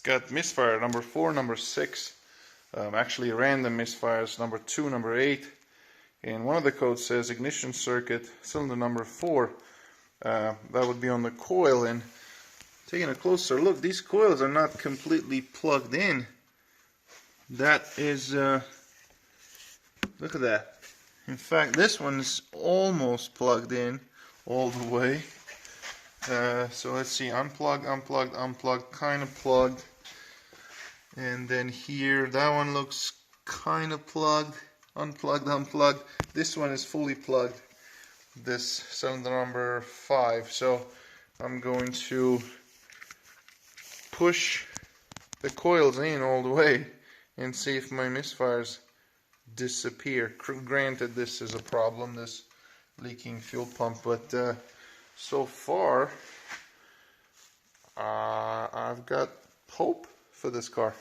got misfire number 4, number 6, actually random misfires number 2, number 8, and one of the codes says ignition circuit cylinder number 4. That would be on the coil, and taking a closer look, these coils are not completely plugged in. That is, look at that. In fact, this one is almost plugged in all the way. So let's see, unplugged, unplugged, unplugged, kind of plugged. And then here, that one looks kind of plugged, unplugged, unplugged. This one is fully plugged, this cylinder number 5. So I'm going to push the coils in all the way and see if my misfires disappear. Granted, this is a problem, this leaking fuel pump, but so far I've got hope for this car.